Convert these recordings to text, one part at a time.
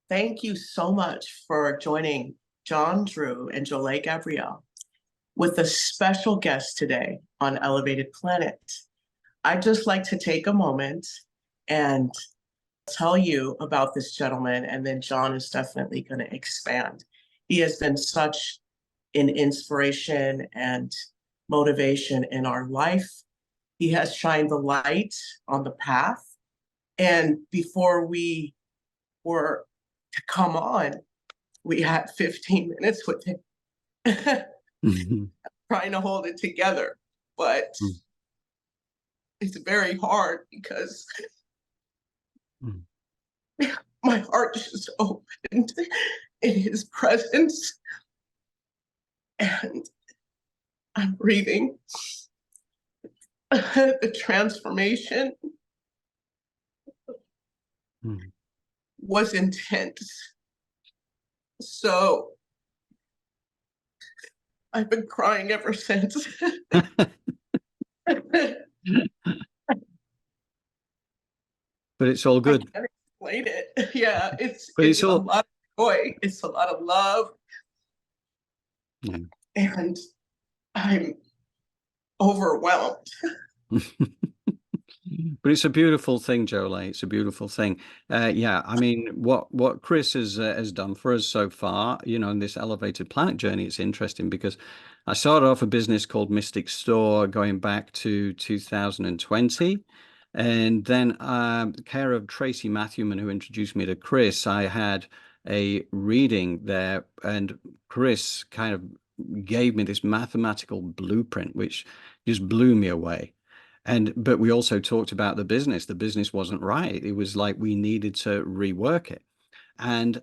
Thank you so much for joining John Drew and Jolé Gabrielle with a special guest today on Elevated Planet. I'd just like to take a moment and tell you about this gentleman, and then John is definitely going to expand. He has been such an inspiration and motivation in our life. He has shined the light on the path. And before we were to come on, we had 15 minutes with him trying to hold it together. But it's very hard because my heart just opened in his presence. And I'm breathing the transformation was intense. So I've been crying ever since. But it's all good. I can't explain it. Yeah, it's a all... lot of joy. It's a lot of love. Yeah. And I'm overwhelmed. But it's a beautiful thing, Jolé. It's a beautiful thing. Yeah, I mean, what Chris has done for us so far, you know, in this Elevated Planet journey, it's interesting because I started off a business called Mystic Store going back to 2020. And then care of Tracy Matthewman, who introduced me to Chris, I had a reading there, and Chris kind of gave me this mathematical blueprint, which just blew me away. But we also talked about the business. The business wasn't right. It was like we needed to rework it. And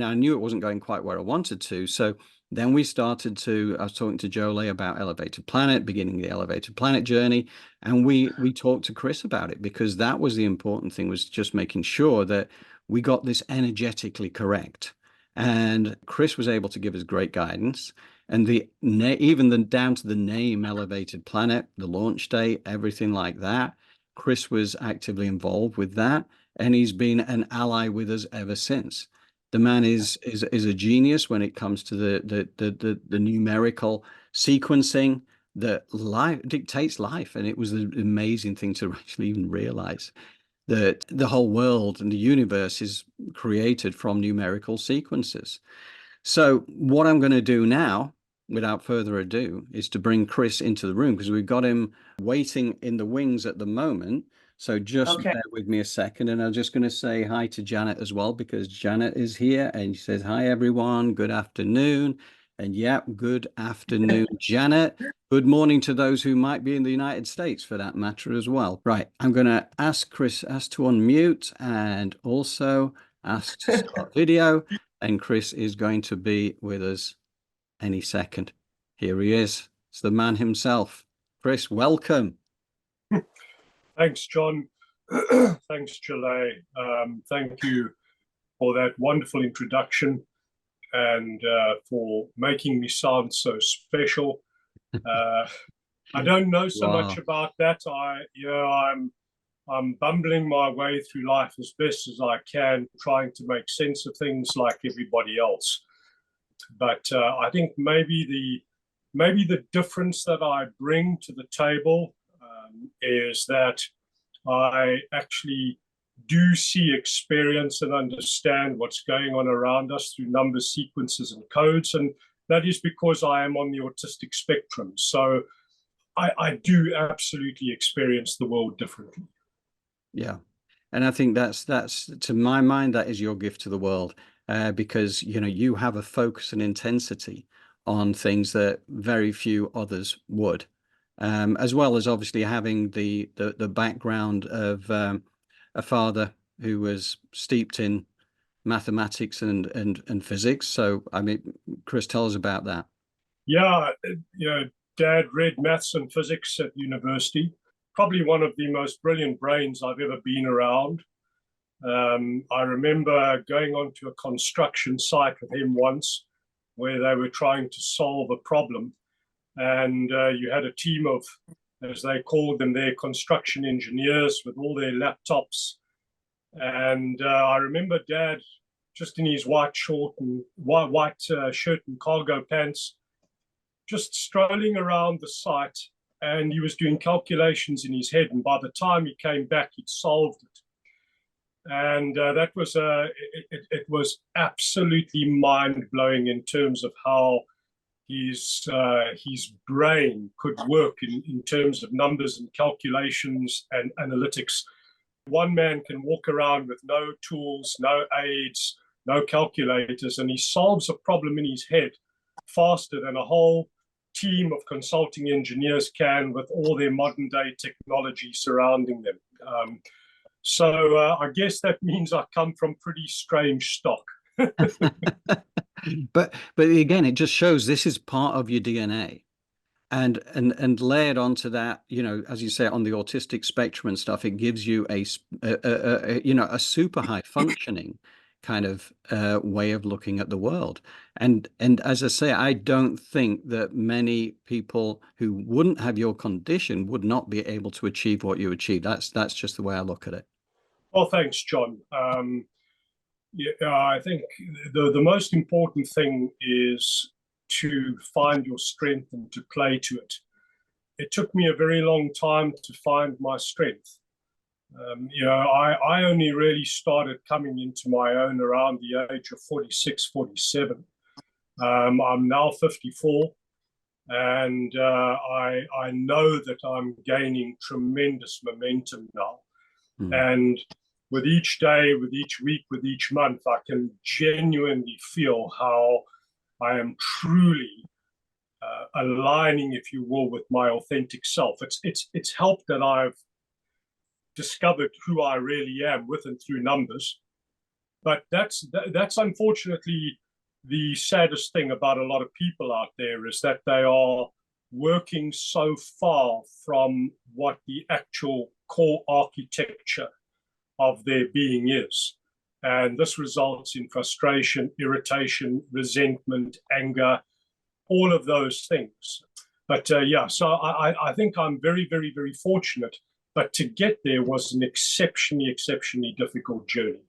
I knew it wasn't going quite where I wanted to. So then I was talking to Jolé about Elevated Planet, beginning the Elevated Planet journey. And we talked to Chris about it, because that was the important thing, was just making sure that we got this energetically correct. And Chris was able to give us great guidance. And even down to the name Elevated Planet, the launch date, everything like that, Chris was actively involved with that, and he's been an ally with us ever since. The man is a genius when it comes to the numerical sequencing that life dictates life. And it was an amazing thing to actually even realize that the whole world and the universe is created from numerical sequences. So what I'm going to do now, without further ado, is to bring Chris into the room, because we've got him waiting in the wings at the moment. So just bear with me a second, and I'm just going to say hi to Janet as well, because Janet is here and she says, hi, everyone. Good afternoon. And yeah, good afternoon, Janet. Good morning to those who might be in the United States, for that matter, as well. Right. I'm going to ask Chris to unmute, and also ask to start video. And Chris is going to be with us any second. Here he is. It's the man himself. Chris, welcome. Thanks, John. Thanks, Jolé. Thank you for that wonderful introduction, and for making me sound so special. I don't know so much about that. I'm bumbling my way through life as best as I can, trying to make sense of things like everybody else. But I think maybe the difference that I bring to the table is that I actually do see, experience, and understand what's going on around us through numbers, sequences, and codes. And that is because I am on the autistic spectrum. So I do absolutely experience the world differently. Yeah. And I think that's to my mind, that is your gift to the world, because, you know, you have a focus and intensity on things that very few others would, as well as obviously having the background of a father who was steeped in mathematics and physics. So, I mean, Chris, tell us about that. Yeah, you know, Dad read maths and physics at university. Probably one of the most brilliant brains I've ever been around. I remember going onto a construction site with him once, where they were trying to solve a problem. And you had a team of, as they called them, their construction engineers with all their laptops. And I remember Dad just in his white short and white shirt and cargo pants, just strolling around the site, and he was doing calculations in his head. And by the time he came back, he'd solved it. And that was it was absolutely mind-blowing in terms of how his brain could work in terms of numbers and calculations and analytics. One man can walk around with no tools, no aids, no calculators, and he solves a problem in his head faster than a whole team of consulting engineers can with all their modern day technology surrounding them. So I guess that means I come from pretty strange stock. But again, it just shows this is part of your DNA. And layered onto that, you know, as you say, on the autistic spectrum and stuff, it gives you a you know, a super high functioning kind of way of looking at the world. And as I say, I don't think that many people who wouldn't have your condition would not be able to achieve what you achieve. That's just the way I look at it. Well, thanks, John. Yeah, I think the most important thing is to find your strength and to play to it. It took me a very long time to find my strength. You know, I only really started coming into my own around the age of 46, 47. I'm now 54, and I know that I'm gaining tremendous momentum now. And with each day, with each week, with each month, I can genuinely feel how I am truly aligning, if you will, with my authentic self. It's helped that I've discovered who I really am with and through numbers. But that's unfortunately the saddest thing about a lot of people out there, is that they are working so far from what the actual core architecture of their being is. And this results in frustration, irritation, resentment, anger, all of those things. But yeah, so I think I'm very, very, very fortunate. But to get there was an exceptionally difficult journey.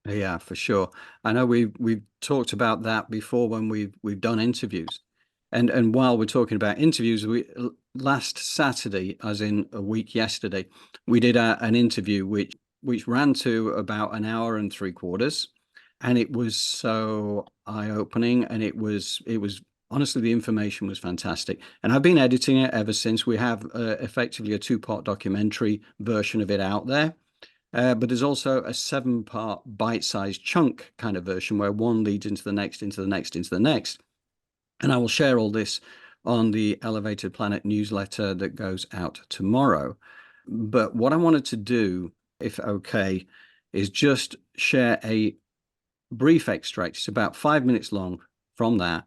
Yeah, for sure. I know we've talked about that before when we've done interviews. And while we're talking about interviews, last Saturday, as in a week yesterday, we did an interview which ran to about an hour and 3/4, and it was so eye-opening, and it was honestly, the information was fantastic. And I've been editing it ever since. We have effectively a 2-part documentary version of it out there. But there's also a 7-part bite-sized chunk kind of version where one leads into the next, into the next, into the next. And I will share all this on the Elevated Planet newsletter that goes out tomorrow. But what I wanted to do, if okay, is just share a brief extract. It's about 5 minutes long from that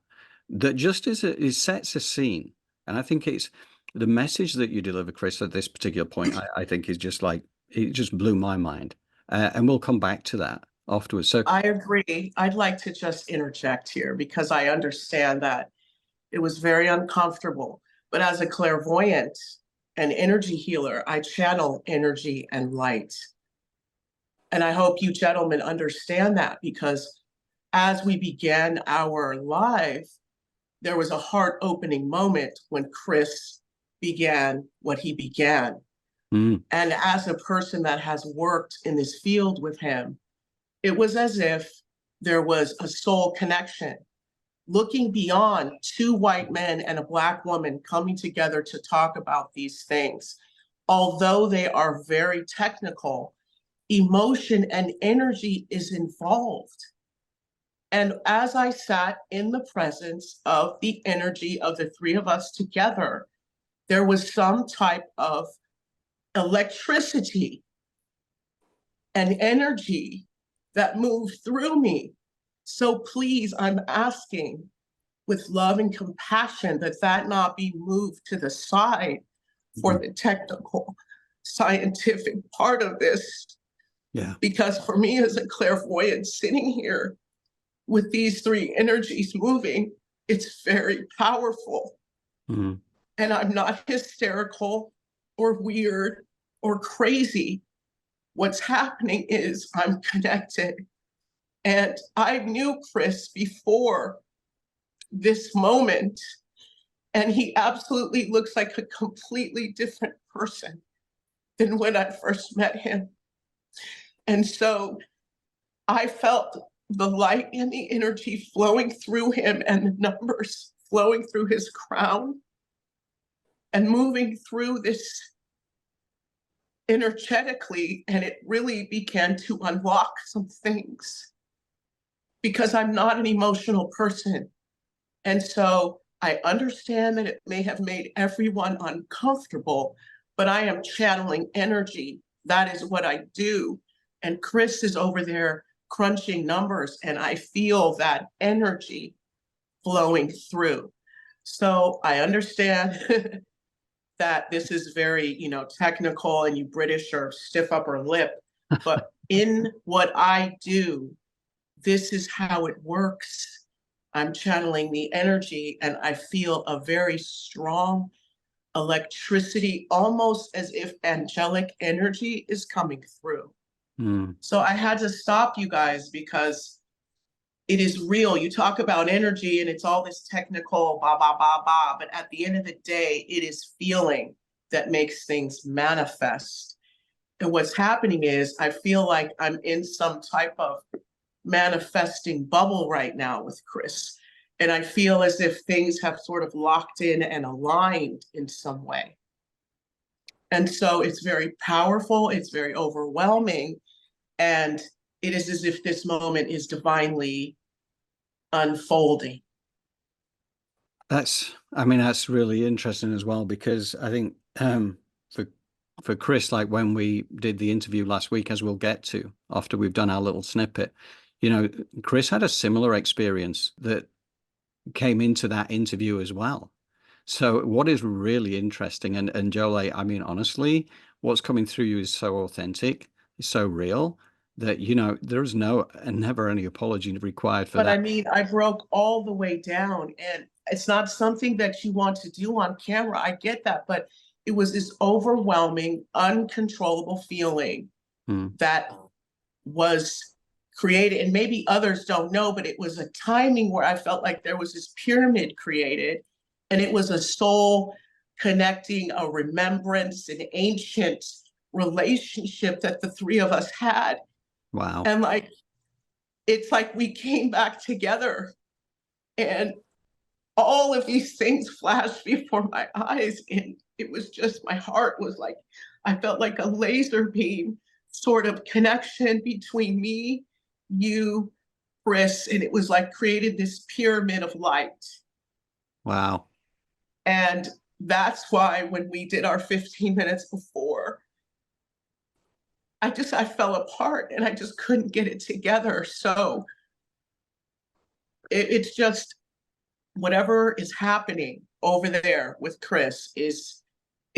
just it sets a scene. And I think it's the message that you deliver, Chris, at this particular point, I think is just like, it just blew my mind. And we'll come back to that afterwards. So I agree. I'd like to just interject here because I understand that it was very uncomfortable. But as a clairvoyant and energy healer, I channel energy and light. And I hope you gentlemen understand that, because as we began our live, there was a heart-opening moment when Chris began what he began. And as a person that has worked in this field with him, it was as if there was a soul connection, looking beyond 2 white men and a Black woman coming together to talk about these things. Although they are very technical, emotion and energy is involved. And as I sat in the presence of the energy of the 3 of us together, there was some type of electricity and energy that moved through me. So please, I'm asking with love and compassion that not be moved to the side for the technical, scientific part of this. yeah, Because for me as a clairvoyant sitting here with these 3 energies moving, it's very powerful. And I'm not hysterical or weird or crazy. What's happening is I'm connected And I knew Chris before this moment, and he absolutely looks like a completely different person than when I first met him. And so I felt the light and the energy flowing through him and the numbers flowing through his crown and moving through this energetically. And it really began to unlock some things because I'm not an emotional person. And so I understand that it may have made everyone uncomfortable, but I am channeling energy. That is what I do. And Chris is over there crunching numbers, and I feel that energy flowing through. So I understand that this is very, technical, and you British are stiff upper lip, but in what I do, this is how it works. I'm channeling the energy, and I feel a very strong electricity, almost as if angelic energy is coming through. So I had to stop you guys because it is real. You talk about energy and it's all this technical, blah, blah, blah, blah. But at the end of the day, it is feeling that makes things manifest. And what's happening is I feel like I'm in some type of manifesting bubble right now with Chris. And I feel as if things have sort of locked in and aligned in some way. And so it's very powerful. It's very overwhelming. And it is as if this moment is divinely unfolding. That's really interesting as well, because I think for Chris, like when we did the interview last week, as we'll get to after we've done our little snippet, Chris had a similar experience that came into that interview as well. So what is really interesting, and Jolé, honestly, what's coming through you is so authentic, it's so real that, there's never any apology required for that. But I broke all the way down, and it's not something that you want to do on camera. I get that, but it was this overwhelming, uncontrollable feeling that was created. And maybe others don't know, but it was a timing where I felt like there was this pyramid created, and it was a soul connecting, a remembrance, an ancient relationship that the three of us had. Wow. And it's like we came back together, and all of these things flashed before my eyes. And it was just, my heart was like, I felt like a laser beam sort of connection between me, you, Chris, and it was like created this pyramid of light. Wow. And that's why when we did our 15 minutes before, I fell apart and I just couldn't get it together. So it's just whatever is happening over there with Chris is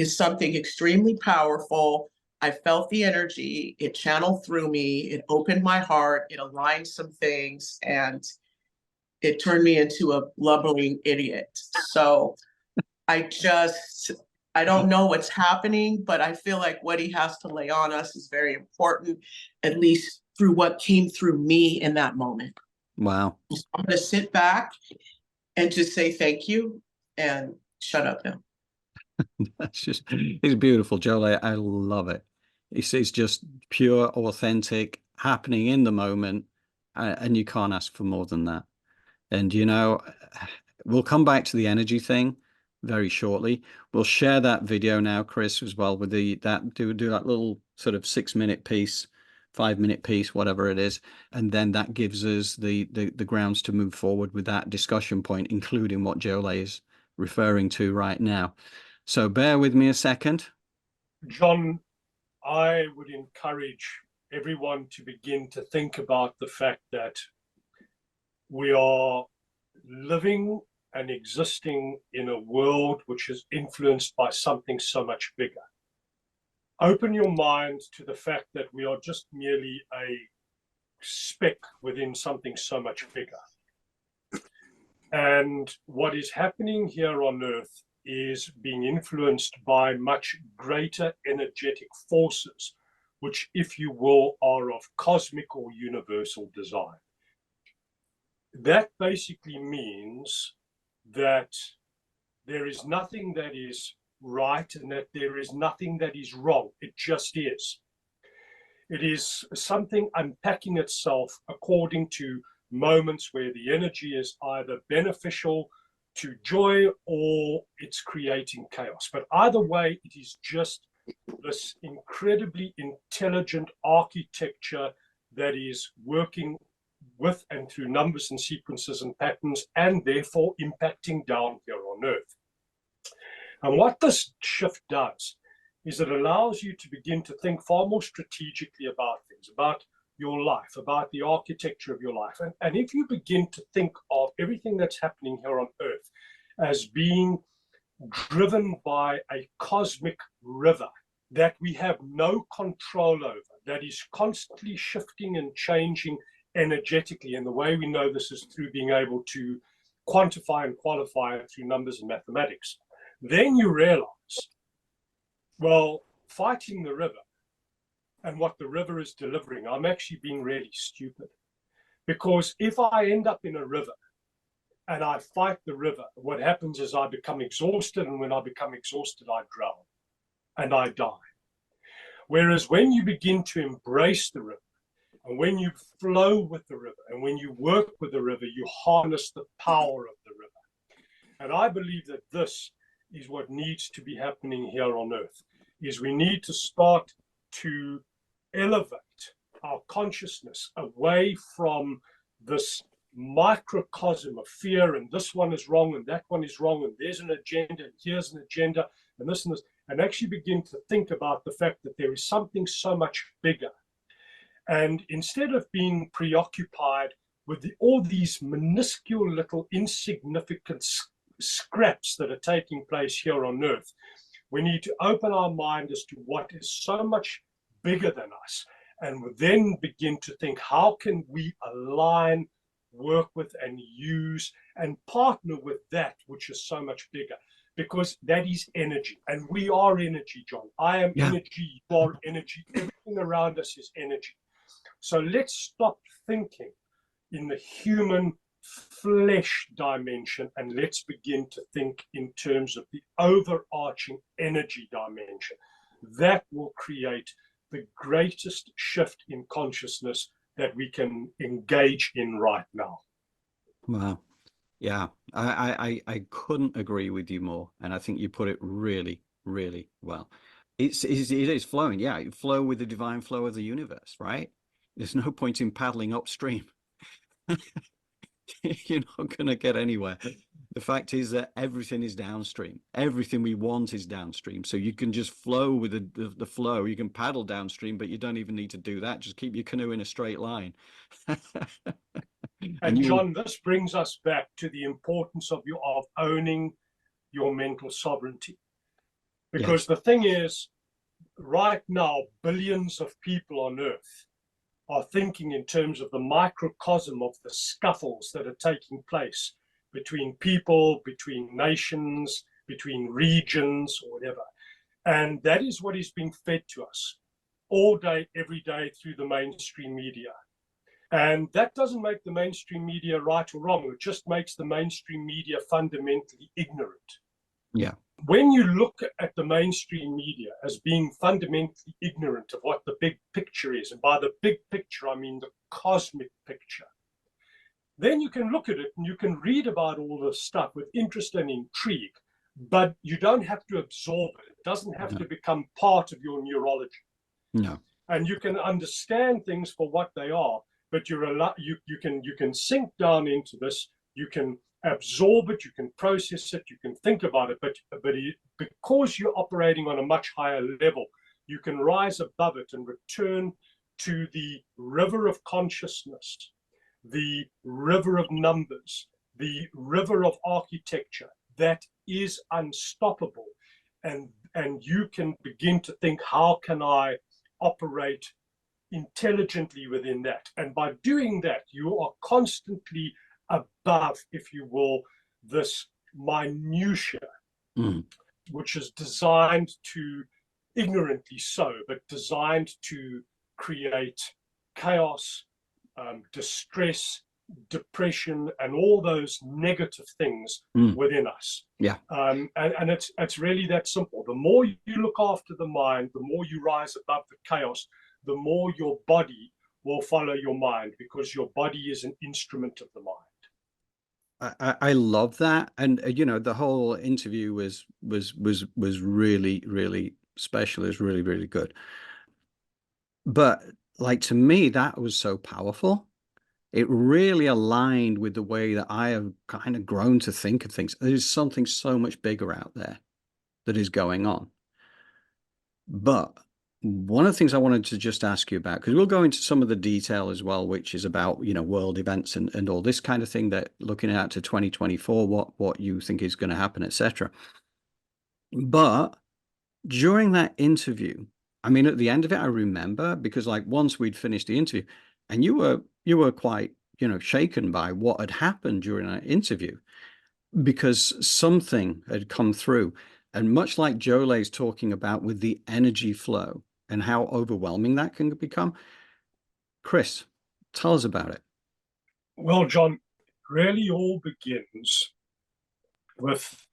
something extremely powerful. I felt the energy, it channeled through me, it opened my heart, it aligned some things, and it turned me into a blubbering idiot. So I don't know what's happening, but I feel like what he has to lay on us is very important, at least through what came through me in that moment. Wow. So I'm going to sit back and just say thank you and shut up now. It's beautiful, Jolé. I love it. It's just pure, authentic, happening in the moment, and you can't ask for more than that. And we'll come back to the energy thing very shortly. We'll share that video now, Chris, as well, with do that little sort of 6-minute piece, 5-minute piece, whatever it is, and then that gives us the grounds to move forward with that discussion point, including what Jolé is referring to right now. So bear with me a second. John, I would encourage everyone to begin to think about the fact that we are living and existing in a world which is influenced by something so much bigger. Open your mind to the fact that we are just merely a speck within something so much bigger. And what is happening here on Earth is being influenced by much greater energetic forces, which, if you will, are of cosmic or universal design. that basically means that there is nothing that is right and that there is nothing that is wrong. It just is. It is something unpacking itself according to moments where the energy is either beneficial to joy or it's creating chaos. But either way, it is just this incredibly intelligent architecture that is working with and through numbers and sequences and patterns, and therefore impacting down here on Earth. And what this shift does is it allows you to begin to think far more strategically about things, about your life, about the architecture of your life. And if you begin to think of everything that's happening here on Earth as being driven by a cosmic river that we have no control over, that is constantly shifting and changing energetically, and the way we know this is through being able to quantify and qualify it through numbers and mathematics, then you realize, well, fighting the river and what the river is delivering, I'm actually being really stupid. Because if I end up in a river and I fight the river, what happens is I become exhausted, and when I become exhausted, I drown and I die. Whereas when you begin to embrace the river, and when you flow with the river, and when you work with the river, you harness the power of the river. And I believe that this is what needs to be happening here on Earth, is we need to start to elevate our consciousness away from this microcosm of fear, and this one is wrong, and that one is wrong, and there's an agenda, and here's an agenda, and this, and actually begin to think about the fact that there is something so much bigger. And instead of being preoccupied with all these minuscule little insignificant scraps that are taking place here on Earth, we need to open our mind as to what is so much bigger than us, and then begin to think, how can we align, work with, and use and partner with that which is so much bigger? Because that is energy, and we are energy, John. I am energy, you are energy, everything around us is energy. So let's stop thinking in the human flesh dimension, and let's begin to think in terms of the overarching energy dimension. That will create the greatest shift in consciousness that we can engage in right now. Wow. Yeah, I couldn't agree with you more. And I think you put it really, really well. It is flowing. Yeah, you flow with the divine flow of the universe, right? There's no point in paddling upstream. You're not going to get anywhere. The fact is that everything is downstream. Everything we want is downstream. So you can just flow with the flow. You can paddle downstream, but you don't even need to do that. Just keep your canoe in a straight line. And John, this brings us back to the importance of owning your mental sovereignty. Because the thing is, right now, billions of people on Earth are thinking in terms of the microcosm of the scuffles that are taking place between people, between nations, between regions, or whatever. And that is what is being fed to us all day, every day through the mainstream media. And that doesn't make the mainstream media right or wrong. It just makes the mainstream media fundamentally ignorant. Yeah. When you look at the mainstream media as being fundamentally ignorant of what the big picture is, and by the big picture, I mean the cosmic picture, then you can look at it and you can read about all this stuff with interest and intrigue, but you don't have to absorb it. It doesn't have to become part of your neurology. No. And you can understand things for what they are, but you can sink down into this, you can absorb it, you can process it, you can think about it, but because you're operating on a much higher level, you can rise above it and return to the river of consciousness, the river of numbers, the river of architecture that is unstoppable. And you can begin to think, how can I operate intelligently within that? And by doing that, you are constantly above, if you will, this minutia, which is designed to, ignorantly so, but designed to create chaos, distress, depression and all those negative things within us. Yeah. And it's really that simple. The more you look after the mind, the more you rise above the chaos, the more your body will follow your mind, because your body is an instrument of the mind. I love that. And you know, the whole interview was really, really special. It was really, really good. But like, to me, that was so powerful. It really aligned with the way that I have kind of grown to think of things. There's something so much bigger out there that is going on. But one of the things I wanted to just ask you about, because we'll go into some of the detail as well, which is about, you know, world events and all this kind of thing, that looking out to 2024, what you think is going to happen, etc. But during that interview, I mean, at the end of it, I remember, because like once we'd finished the interview, and you were quite, you know, shaken by what had happened during that interview, because something had come through. And much like Jolé's talking about with the energy flow and how overwhelming that can become, Chris, tell us about it. Well, John, really all begins with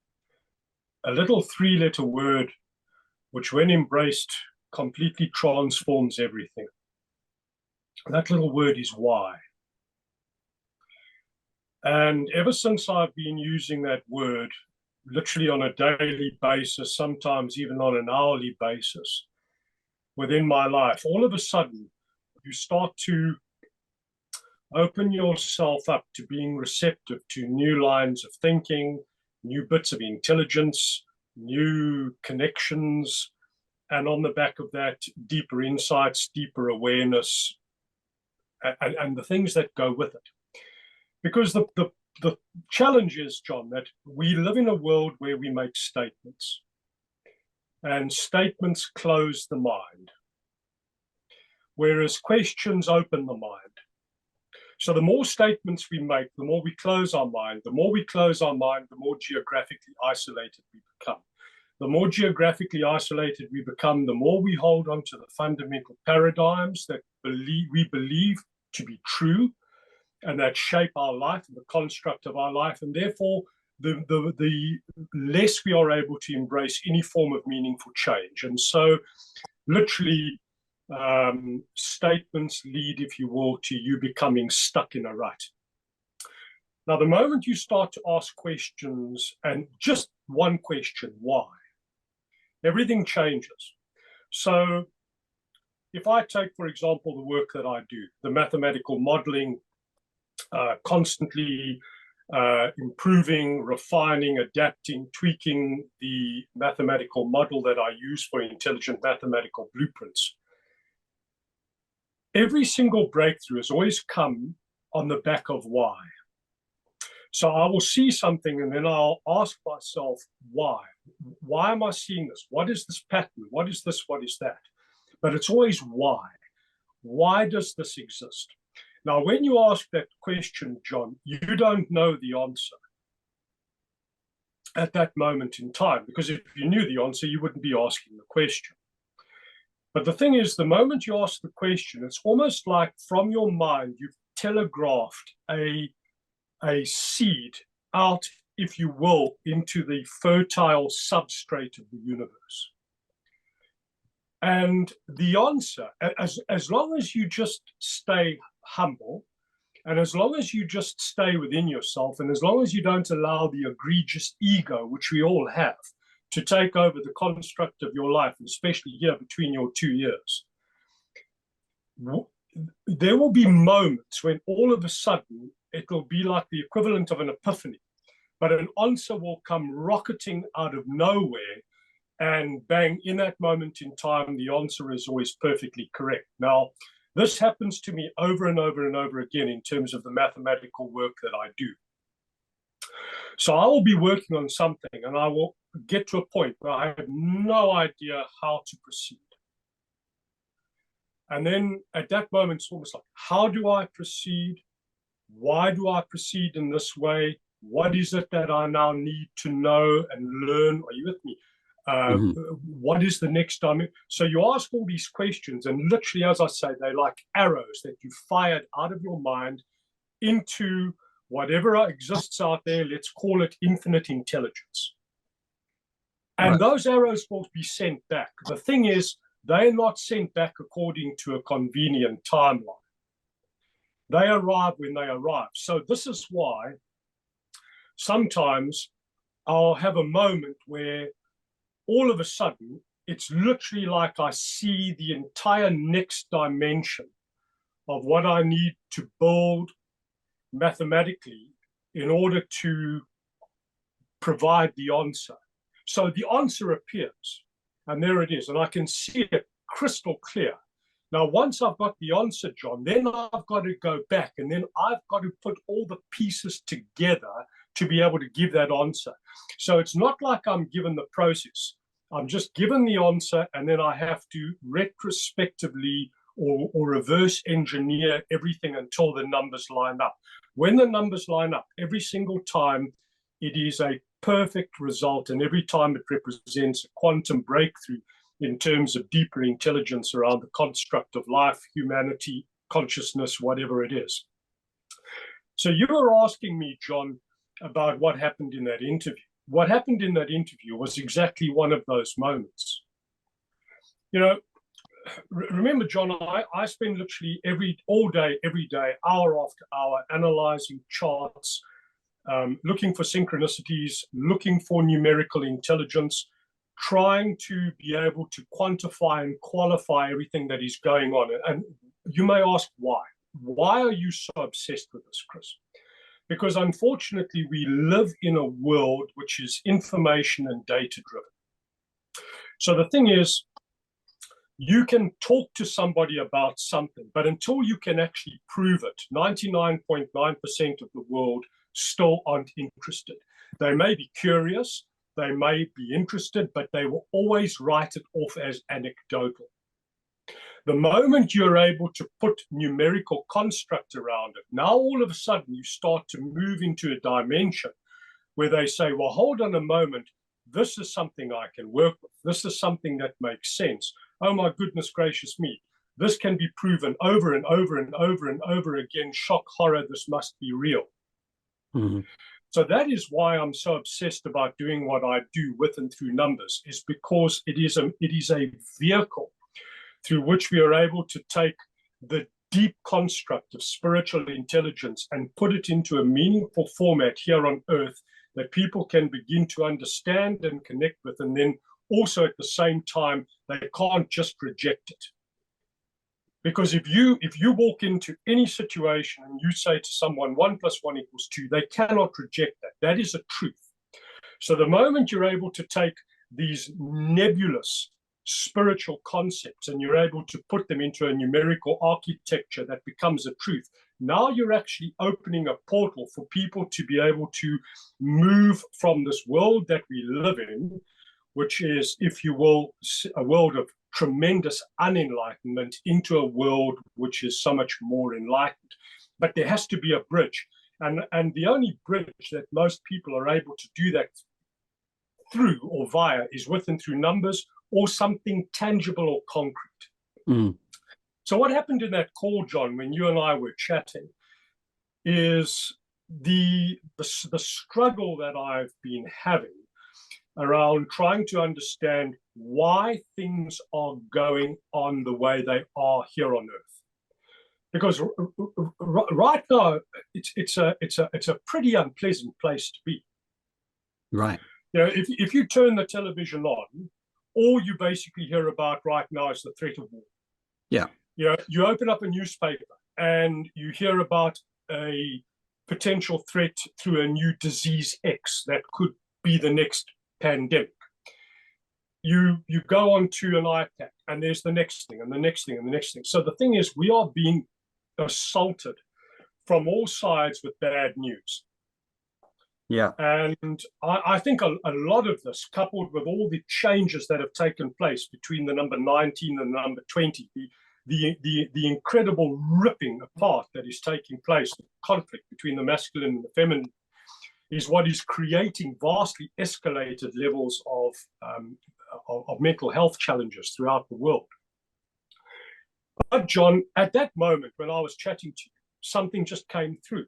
a little 3-letter word, which when embraced completely transforms everything. That little word is why. And ever since I've been using that word, literally on a daily basis, sometimes even on an hourly basis, within my life, all of a sudden, you start to open yourself up to being receptive to new lines of thinking, new bits of intelligence, new connections, and on the back of that, deeper insights, deeper awareness, and the things that go with it. Because the challenge is, John, that we live in a world where we make statements, and statements close the mind, whereas questions open the mind. So the more statements we make, the more we close our mind. The more we close our mind, the more geographically isolated we become. The more geographically isolated we become, the more we hold on to the fundamental paradigms that we believe to be true and that shape our life and the construct of our life. And therefore, the less we are able to embrace any form of meaningful change. And so literally, statements lead, if you will, to you becoming stuck in a rut. Now, the moment you start to ask questions, and just one question, why, everything changes. So if I take, for example, the work that I do, the mathematical modeling, constantly improving, refining, adapting, tweaking the mathematical model that I use for intelligent mathematical blueprints, every single breakthrough has always come on the back of why. So I will see something and then I'll ask myself, why? Why am I seeing this? What is this pattern? What is this? What is that? But it's always why. Why does this exist? Now, when you ask that question, John, you don't know the answer at that moment in time, because if you knew the answer, you wouldn't be asking the question. But the thing is, the moment you ask the question, it's almost like from your mind, you've telegraphed a seed out, if you will, into the fertile substrate of the universe. And the answer, as long as you just stay humble, and as long as you just stay within yourself, and as long as you don't allow the egregious ego, which we all have, to take over the construct of your life, especially here between your 2 ears, there will be moments when all of a sudden it will be like the equivalent of an epiphany, but an answer will come rocketing out of nowhere, and bang, in that moment in time, the answer is always perfectly correct. Now, this happens to me over and over and over again in terms of the mathematical work that I do. So I will be working on something and I will get to a point where I have no idea how to proceed. And then at that moment, it's almost like, how do I proceed? Why do I proceed in this way? What is it that I now need to know and learn? Are you with me? What is the next dimension? So you ask all these questions, and literally, as I say, they're like arrows that you fired out of your mind into whatever exists out there. Let's call it infinite intelligence. And those arrows will be sent back. The thing is, they're not sent back according to a convenient timeline. They arrive when they arrive. So this is why sometimes I'll have a moment where all of a sudden, it's literally like I see the entire next dimension of what I need to build mathematically in order to provide the answer. So the answer appears, and there it is, and I can see it crystal clear. Now, once I've got the answer, John, then I've got to go back, and then I've got to put all the pieces together to be able to give that answer. So it's not like I'm given the process. I'm just given the answer, and then I have to retrospectively or reverse engineer everything until the numbers line up. When the numbers line up, every single time, it is a perfect result, and every time it represents a quantum breakthrough in terms of deeper intelligence around the construct of life, humanity, consciousness, whatever it is. So you were asking me, John, about what happened in that interview. What happened in that interview was exactly one of those moments. You know, remember, John, I spend literally all day, every day, hour after hour, analyzing charts, looking for synchronicities, looking for numerical intelligence, trying to be able to quantify and qualify everything that is going on. And you may ask why. Why are you so obsessed with this, Chris? Because unfortunately, we live in a world which is information and data driven. So the thing is, you can talk to somebody about something, but until you can actually prove it, 99.9% of the world still aren't interested. They may be curious, they may be interested, but they will always write it off as anecdotal. The moment you're able to put numerical construct around it, now all of a sudden you start to move into a dimension where they say, well, hold on a moment, this is something I can work with. This is something that makes sense. Oh my goodness gracious me. This can be proven over and over and over and over again. Shock, horror, this must be real. Mm-hmm. So that is why I'm so obsessed about doing what I do with and through numbers, is because it is a vehicle through which we are able to take the deep construct of spiritual intelligence and put it into a meaningful format here on earth that people can begin to understand and connect with. And then also at the same time, they can't just reject it. Because if you walk into any situation and you say to someone 1 + 1 = 2, they cannot reject that. That is a truth. So the moment you're able to take these nebulous spiritual concepts and you're able to put them into a numerical architecture that becomes a truth, now you're actually opening a portal for people to be able to move from this world that we live in, which is, if you will, a world of tremendous unenlightenment, into a world which is so much more enlightened. But there has to be a bridge. And the only bridge that most people are able to do that through or via is with and through numbers or something tangible or concrete. Mm. So what happened in that call, John, when you and I were chatting, is the struggle that I've been having around trying to understand why things are going on the way they are here on Earth. Because right now, it's a pretty unpleasant place to be. Right. You know, if you turn the television on, all you basically hear about right now is the threat of war. Yeah. You know, you open up a newspaper and you hear about a potential threat through a new disease X that could be the next pandemic. You go onto an iPad and there's the next thing and the next thing and the next thing. So the thing is, we are being assaulted from all sides with bad news. Yeah. And I think a lot of this, coupled with all the changes that have taken place between the number 19 and the number 20, the incredible ripping apart that is taking place, the conflict between the masculine and the feminine, is what is creating vastly escalated levels of mental health challenges throughout the world. But John, at that moment when I was chatting to you, something just came through.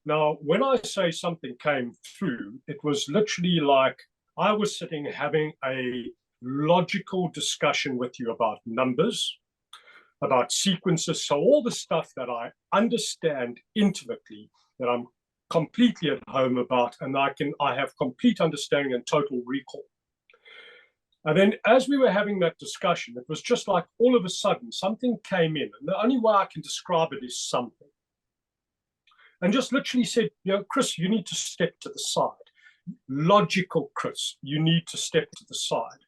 Now, when I say something came through, it was literally like I was sitting having a logical discussion with you about numbers, about sequences. So all the stuff that I understand intimately, that I'm completely at home about, and I have complete understanding and total recall. And then as we were having that discussion, it was just like all of a sudden something came in. And the only way I can describe it is something. And just literally said, Chris, you need to step to the side. Logical, Chris, you need to step to the side,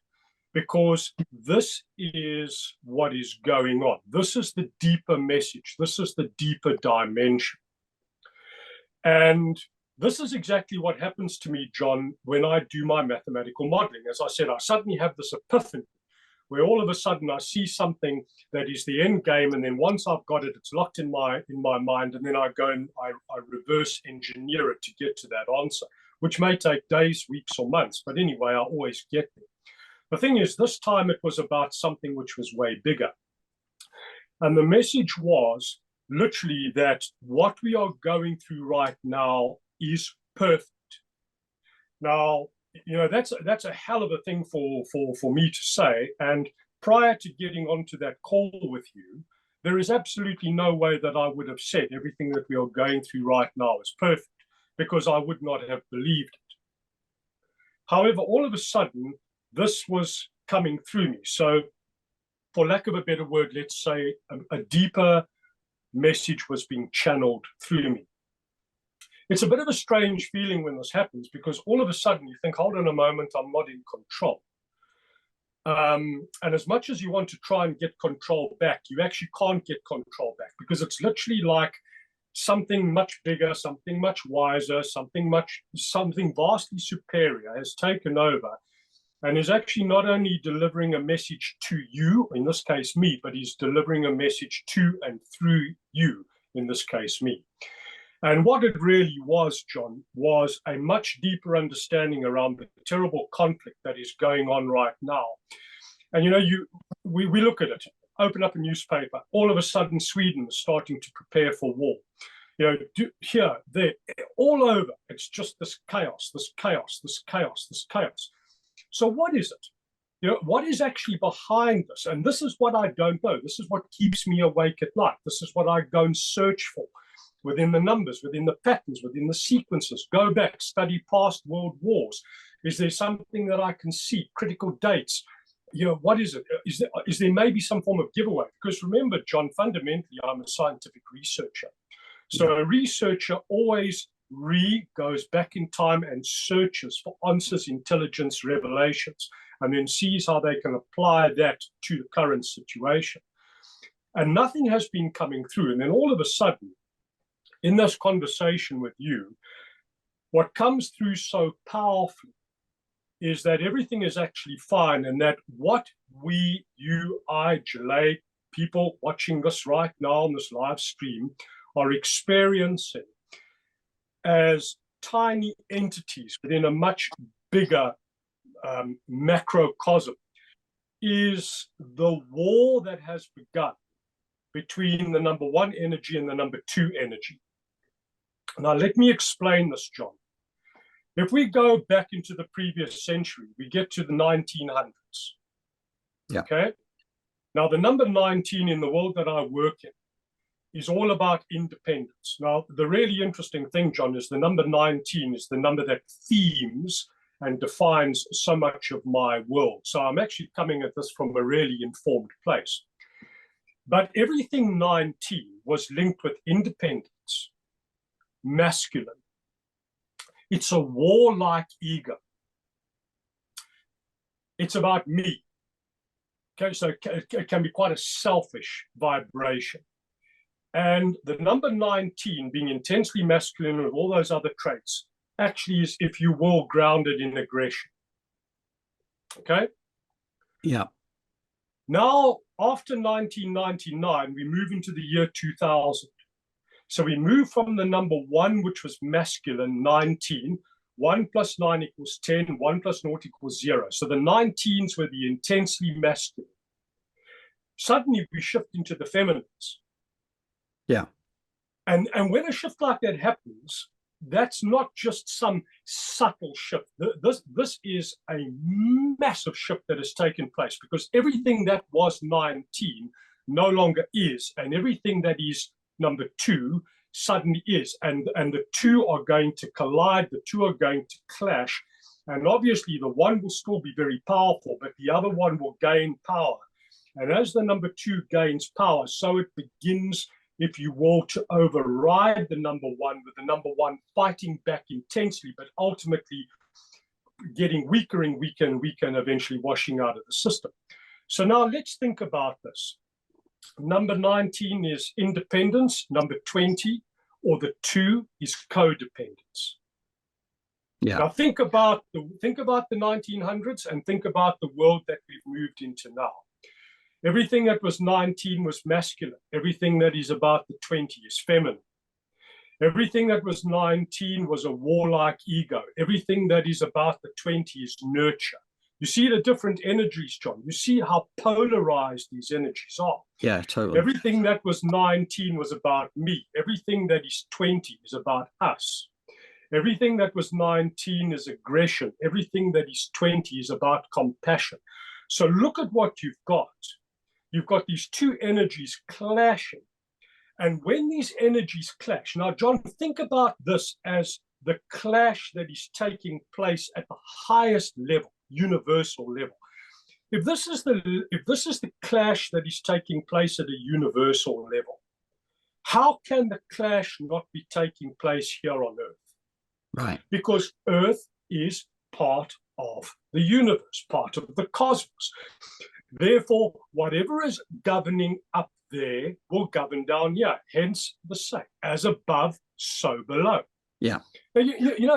because this is what is going on. This is the deeper message. This is the deeper dimension. And this is exactly what happens to me, John, when I do my mathematical modeling. As I said, I suddenly have this epiphany where all of a sudden I see something that is the end game, and then once I've got it, it's locked in my mind, and then I go and I reverse engineer it to get to that answer, which may take days, weeks, or months. But anyway, I always get there. The thing is, this time it was about something which was way bigger. And the message was literally that what we are going through right now is perfect. Now, that's a hell of a thing for me to say. And prior to getting onto that call with you, there is absolutely no way that I would have said everything that we are going through right now is perfect, because I would not have believed it. However, all of a sudden, this was coming through me. So, for lack of a better word, let's say a deeper message was being channeled through me. It's a bit of a strange feeling when this happens, because all of a sudden you think, hold on a moment, I'm not in control. And as much as you want to try and get control back, you actually can't get control back, because it's literally like something much bigger, something much wiser, something vastly superior has taken over, and is actually not only delivering a message to you, in this case me, but he's delivering a message to and through you, in this case me. And what it really was, John, was a much deeper understanding around the terrible conflict that is going on right now. And we look at it, open up a newspaper, all of a sudden Sweden is starting to prepare for war. Here, there, all over, it's just this chaos, this chaos, this chaos, this chaos. So what is it? What is actually behind this? And this is what I don't know. This is what keeps me awake at night. This is what I go and search for within the numbers, within the patterns, within the sequences. Go back, study past world wars. Is there something that I can see? Critical dates. What is it? Is there maybe some form of giveaway? Because remember, John, fundamentally, I'm a scientific researcher. So a researcher always goes back in time and searches for answers, intelligence, revelations, and then sees how they can apply that to the current situation. And nothing has been coming through. And then all of a sudden, in this conversation with you, what comes through so powerfully is that everything is actually fine, and that what we, you, I, Jolé, people watching this right now on this live stream are experiencing as tiny entities within a much bigger macrocosm is the war that has begun between the number one energy and the number two energy. Now, let me explain this, John. If we go back into the previous century, we get to the 1900s. Yeah. Okay. Now, the number 19 in the world that I work in is all about independence. Now, the really interesting thing, John, is the number 19 is the number that themes and defines so much of my world. So I'm actually coming at this from a really informed place. But everything 19 was linked with independence, masculine. It's a warlike ego. It's about me. Okay, so it can be quite a selfish vibration. And the number 19, being intensely masculine with all those other traits, actually is, if you will, grounded in aggression. Okay? Yeah. Now, after 1999, we move into the year 2000. So we move from the number 1, which was masculine, 19. 1 plus 9 equals 10. 1 plus 0 equals 0. So the 19s were the intensely masculine. Suddenly, we shift into the feminines. Yeah. And when a shift like that happens, that's not just some subtle shift. This is a massive shift that has taken place, because everything that was 19 no longer is, and everything that is number 2 suddenly is, and the two are going to collide, the two are going to clash, and obviously the one will still be very powerful, but the other one will gain power. And as the number 2 gains power, so it begins, if you will, to override the number 1, with the number 1 fighting back intensely, but ultimately getting weaker and weaker and weaker, and eventually washing out of the system. So now let's think about this. Number 19 is independence. Number 20, or the 2, is codependence. Yeah. Now think about the 1900s, and think about the world that we've moved into now. Everything that was 19 was masculine. Everything that is about the 20 is feminine. Everything that was 19 was a warlike ego. Everything that is about the 20 is nurture. You see the different energies, John. You see how polarized these energies are. Yeah, totally. Everything that was 19 was about me. Everything that is 20 is about us. Everything that was 19 is aggression. Everything that is 20 is about compassion. So look at what you've got. You've got these two energies clashing. And when these energies clash, now, John, think about this as the clash that is taking place at the highest level, universal level. If this is the clash that is taking place at a universal level, how can the clash not be taking place here on Earth? Right. Because Earth is part of the universe, part of the cosmos. Therefore, whatever is governing up there will govern down here. Hence the saying, as above, so below. Yeah. Now, you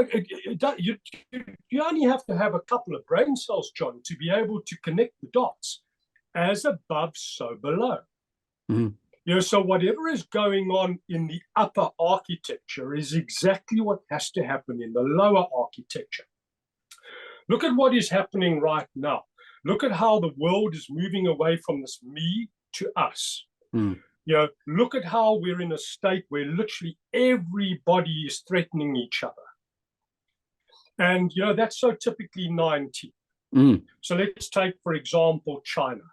only have to have a couple of brain cells, John, to be able to connect the dots. As above, so below. Mm-hmm. So whatever is going on in the upper architecture is exactly what has to happen in the lower architecture. Look at what is happening right now. Look at how the world is moving away from this me to us. Look at how we're in a state where literally everybody is threatening each other. And, that's so typically 19. So let's take, for example, China.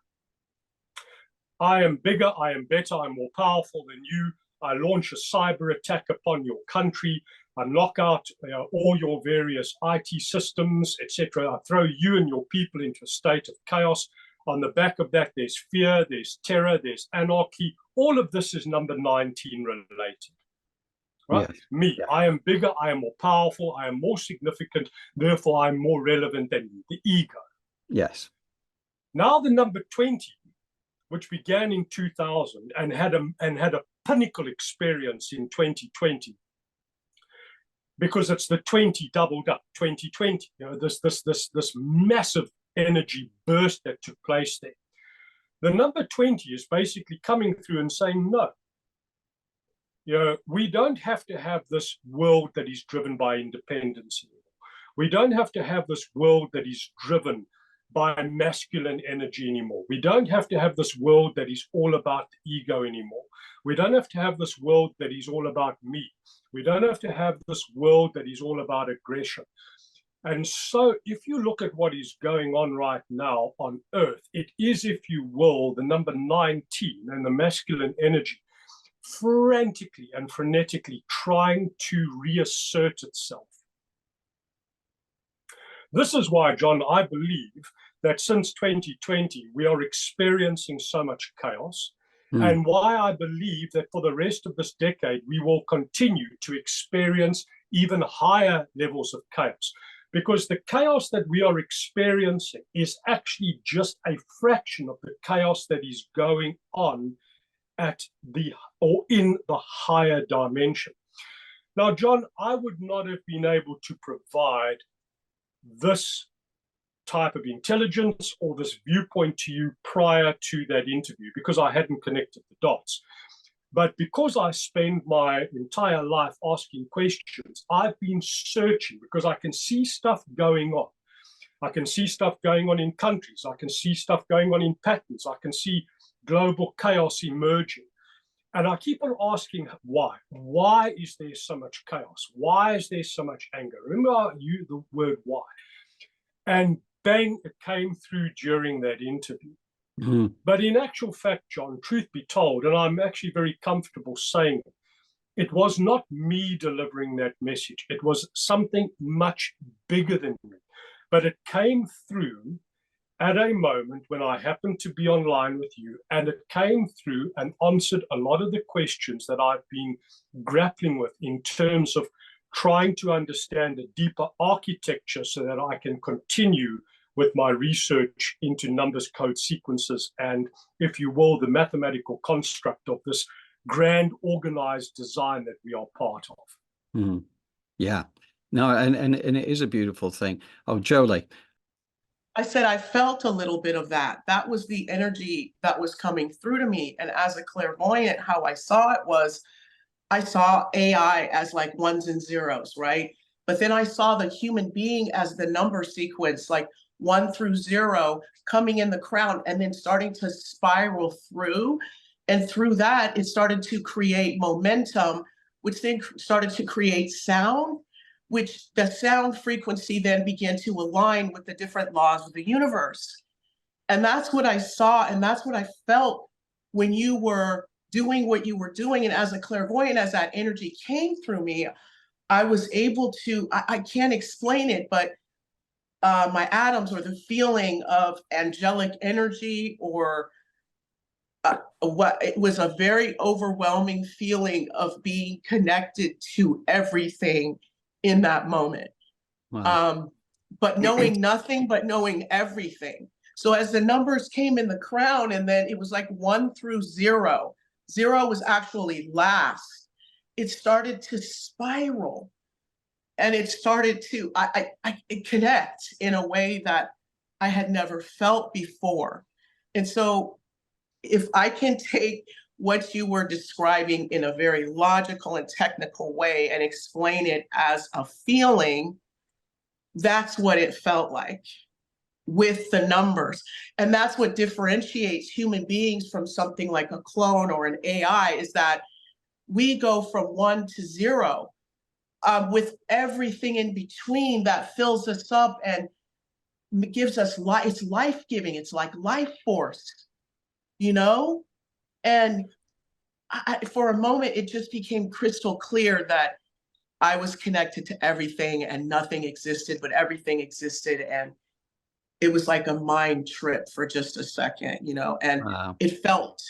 I am bigger, I am better, I'm more powerful than you. I launch a cyber attack upon your country. I knock out all your various IT systems, etc. I throw you and your people into a state of chaos. On the back of that, there's fear, there's terror, there's anarchy. All of this is number 19 related. Right? Yes. Me, I am bigger, I am more powerful, I am more significant, therefore I'm more relevant than you, the ego. Yes. Now the number 20, which began in 2000 and had a pinnacle experience in 2020, because it's the 20 doubled up, 2020. This massive energy burst that took place there. The number 20 is basically coming through and saying, no, we don't have to have this world that is driven by independence anymore. We don't have to have this world that is driven by masculine energy anymore. We don't have to have this world that is all about the ego anymore. We don't have to have this world that is all about me. We don't have to have this world that is all about aggression. And so if you look at what is going on right now on Earth, it is, if you will, the number 19 and the masculine energy frantically and frenetically trying to reassert itself. This is why, John, I believe that since 2020, we are experiencing so much chaos, and why I believe that for the rest of this decade, we will continue to experience even higher levels of chaos. Because the chaos that we are experiencing is actually just a fraction of the chaos that is going on in the higher dimension. Now, John, I would not have been able to provide this type of intelligence or this viewpoint to you prior to that interview because I hadn't connected the dots. But because I spend my entire life asking questions, I've been searching because I can see stuff going on. I can see stuff going on in countries. I can see stuff going on in patterns. I can see global chaos emerging. And I keep on asking why. Why is there so much chaos? Why is there so much anger? Remember I used the word why. And bang, it came through during that interview. Mhm. But in actual fact, John, truth be told, and I'm actually very comfortable saying it was not me delivering that message. It was something much bigger than me. But it came through at a moment when I happened to be online with you, and it came through and answered a lot of the questions that I've been grappling with in terms of trying to understand a deeper architecture so that I can continue with my research into numbers, code sequences, and, if you will, the mathematical construct of this grand organized design that we are part of. Mhm. Yeah. No, and it is a beautiful thing. Oh, Jolé. I said I felt a little bit of that. That was the energy that was coming through to me. And as a clairvoyant, how I saw it was I saw AI as like ones and zeros, right? But then I saw the human being as the number sequence, like 1 through 0 coming in the crown and then starting to spiral through. And through that, it started to create momentum, which then started to create sound, which the sound frequency then began to align with the different laws of the universe. And that's what I saw, and that's what I felt when you were doing what you were doing. And as a clairvoyant, as that energy came through me, I was able to, I can't explain it, but my atoms, or the feeling of angelic energy, or what, it was a very overwhelming feeling of being connected to everything in that moment. Wow. But knowing nothing, but knowing everything. So as the numbers came in the crown, and then it was like 1 through 0, 0 was actually last. It started to spiral, and it started to I connect in a way that I had never felt before. And so if I can take what you were describing in a very logical and technical way and explain it as a feeling, that's what it felt like with the numbers. And that's what differentiates human beings from something like a clone or an AI, is that we go from 1 to 0 with everything in between that fills us up and gives us life. It's life-giving. It's like life force, you know? And for a moment, it just became crystal clear that I was connected to everything and nothing existed, but everything existed. And it was like a mind trip for just a second, you know, and Wow. it felt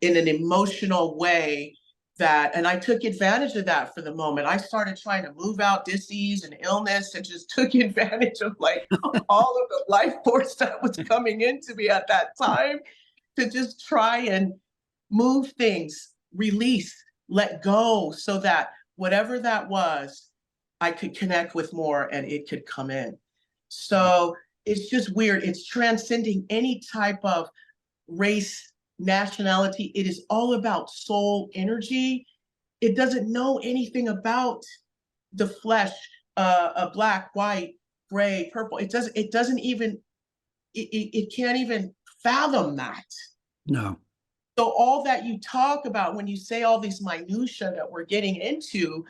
in an emotional way that, and I took advantage of that for the moment. I started trying to move out disease and illness, and just took advantage of like all of the life force that was coming into me at that time, to just try and move things, release, let go, so that whatever that was, I could connect with more and it could come in. So it's just weird. It's transcending any type of race, nationality. It is all about soul energy. It doesn't know anything about the flesh, black, white, gray, purple. It doesn't even, it can't even fathom that. No. So all that you talk about when you say all these minutia that we're getting into,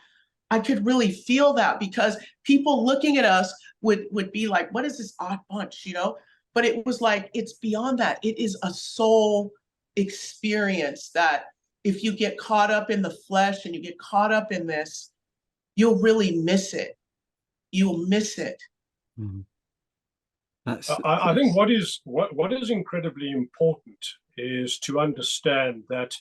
I could really feel that, because people looking at us would be like, what is this odd bunch, you know? But it was like, it's beyond that. It is a soul experience that if you get caught up in the flesh and you get caught up in this, you'll really miss it. You'll miss it. Mhm. I think what is incredibly important is to understand that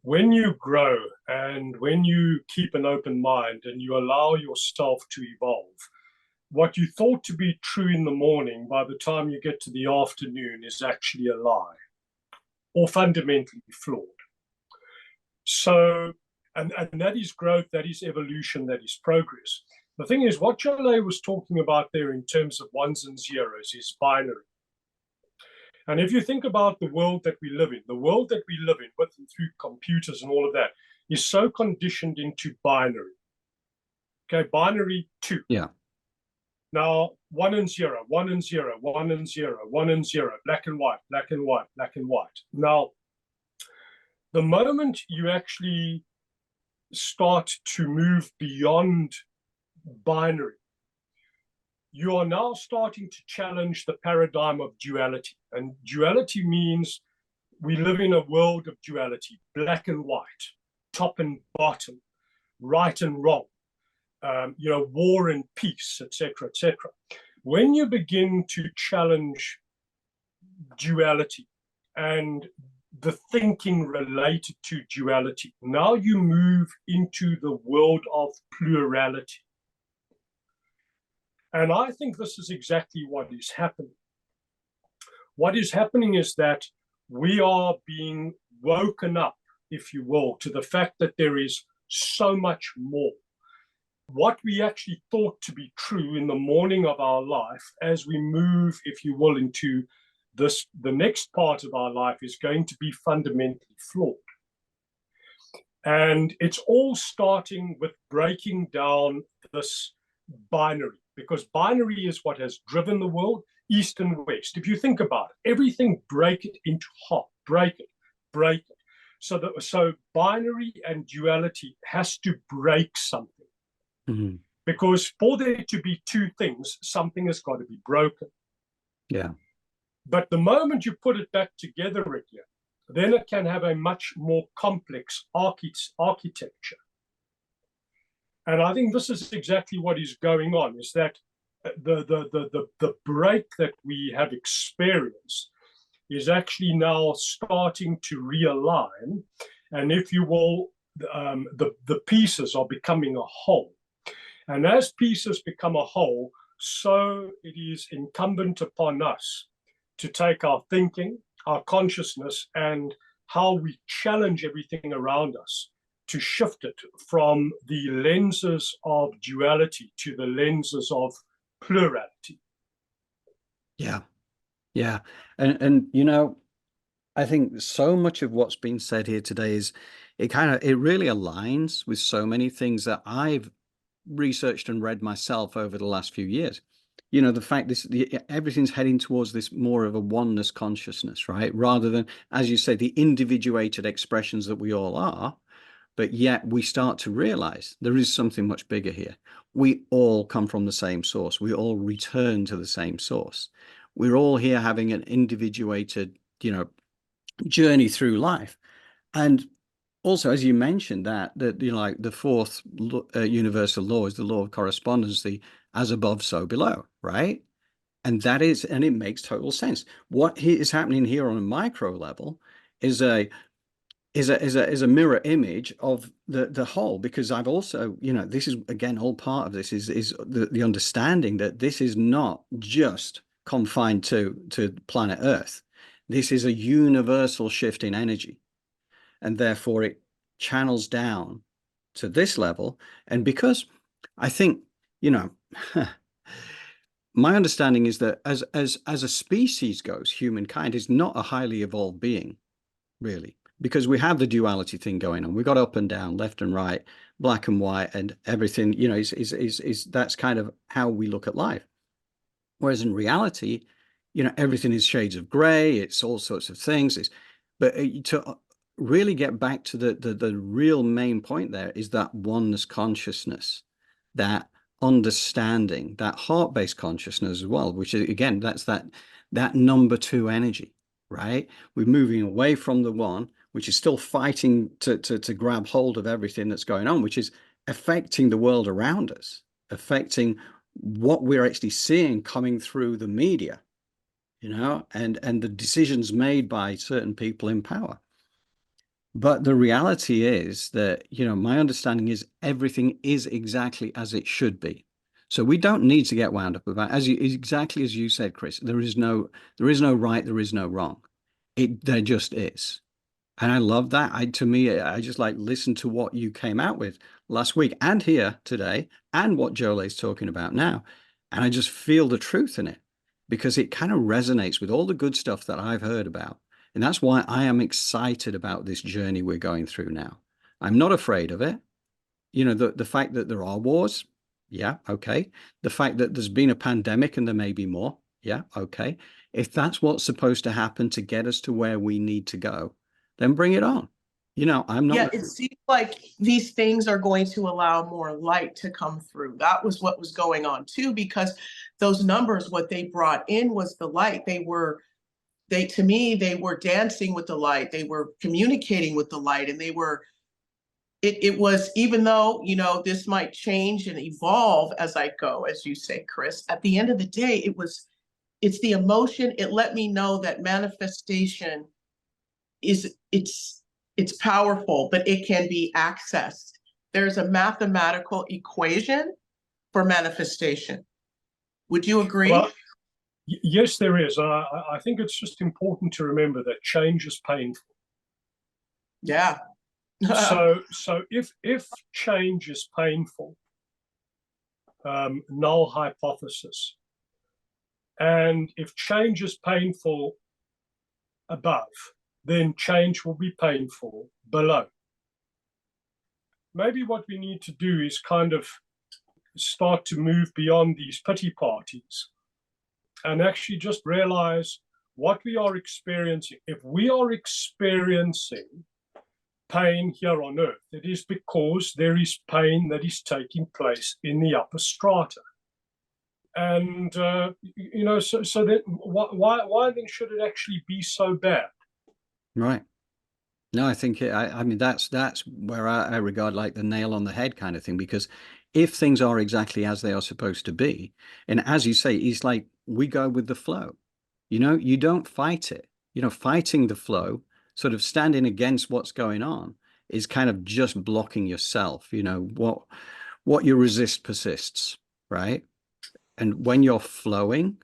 when you grow and when you keep an open mind and you allow yourself to evolve, what you thought to be true in the morning, by the time you get to the afternoon, is actually a lie or fundamentally flawed. So, and that is growth, that is evolution, that is progress. The thing is, what Jolé was talking about there in terms of ones and zeros is binary. And if you think about the world that we live in, with and through computers and all of that, is so conditioned into binary. Okay, binary 2. Yeah. Now, 1 and 0, 1 and 0, 1 and 0, 1 and 0, black and white, black and white, black and white. Now, the moment you actually start to move beyond binary, you are now starting to challenge the paradigm of duality. And duality means we live in a world of duality, black and white, top and bottom, right and wrong, war and peace, etc., etc. When you begin to challenge duality and the thinking related to duality, now you move into the world of plurality. And I think this is exactly what is happening. What is happening is that we are being woken up, if you will, to the fact that there is so much more. What we actually thought to be true in the morning of our life, as we move, if you will, into this, the next part of our life is going to be fundamentally flawed. And it's all starting with breaking down this binary, because binary is what has driven the world, east and west. If you think about it, everything, break it into half, break it, break it. So binary and duality has to break something. Mm-hmm. Because for there to be two things, something has got to be broken. Yeah. But the moment you put it back together again, then it can have a much more complex architecture. And I think this is exactly what is going on, is that the break that we have experienced is actually now starting to realign. And if you will, the pieces are becoming a whole. And as pieces become a whole, so it is incumbent upon us to take our thinking, our consciousness, and how we challenge everything around us, to shift it from the lenses of duality to the lenses of plurality. Yeah. Yeah. And you know, I think so much of what's been said here today is it really aligns with so many things that I've researched and read myself over the last few years. You know, the fact everything's heading towards this more of a oneness consciousness, right? Rather than, as you say, the individuated expressions that we all are, but yet we start to realize there is something much bigger here. We all come from the same source. We all return to the same source. We're all here having an individuated, journey through life. And also, as you mentioned, that like the fourth universal law is the law of correspondence, the as above, so below, right? And it makes total sense. What is happening here on a micro level is a mirror image of the whole, because I've also, this is again all part of this is the understanding that this is not just confined to planet Earth. This is a universal shift in energy, and therefore it channels down to this level. And because I think, my understanding is that as a species goes, humankind is not a highly evolved being, really, because we have the duality thing going on. We've got up and down, left and right, black and white, and everything, is that's kind of how we look at life. Whereas in reality, everything is shades of gray. It's all sorts of things. But to really get back to the real main point there is that oneness consciousness, that understanding, that heart-based consciousness as well, which is, again, that's that number two energy, right? We're moving away from the one, which is still fighting to grab hold of everything that's going on, which is affecting the world around us, affecting what we're actually seeing coming through the media, and the decisions made by certain people in power. But the reality is that, my understanding is everything is exactly as it should be. So we don't need to get wound up about, exactly as you said, Chris, there is no right, there is no wrong. There just is. And I love that. I just listen to what you came out with last week and here today, and what Jolé's talking about now. And I just feel the truth in it, because it kind of resonates with all the good stuff that I've heard about. And that's why I am excited about this journey we're going through now. I'm not afraid of it. The fact that there are wars, yeah, okay. The fact that there's been a pandemic and there may be more, yeah, okay. If that's what's supposed to happen to get us to where we need to go, then bring it on. I'm Yeah, not. it seems like these things are going to allow more light to come through. That was what was going on too, because those numbers, what they brought in was the light. To me, they were dancing with the light. They were communicating with the light, and it was, even though, this might change and evolve as I go, as you say, Chris, at the end of the day, it's the emotion. It let me know that manifestation it's powerful, but it can be accessed. There's a mathematical equation for manifestation. Would you agree? Well, yes, there is. I think it's just important to remember that change is painful. Yeah. So if change is painful, null hypothesis, and if change is painful above, then change will be painful below. Maybe what we need to do is kind of start to move beyond these pity parties and actually just realize what we are experiencing. If we are experiencing pain here on earth, it is because there is pain that is taking place in the upper strata. And so then why then should it actually be so bad? Right. No, I think I mean that's where I regard like the nail on the head kind of thing, because if things are exactly as they are supposed to be, and as you say, it's like we go with the flow. You don't fight it. Fighting the flow, sort of standing against what's going on, is kind of just blocking yourself. What you resist persists, right? And when you're flowing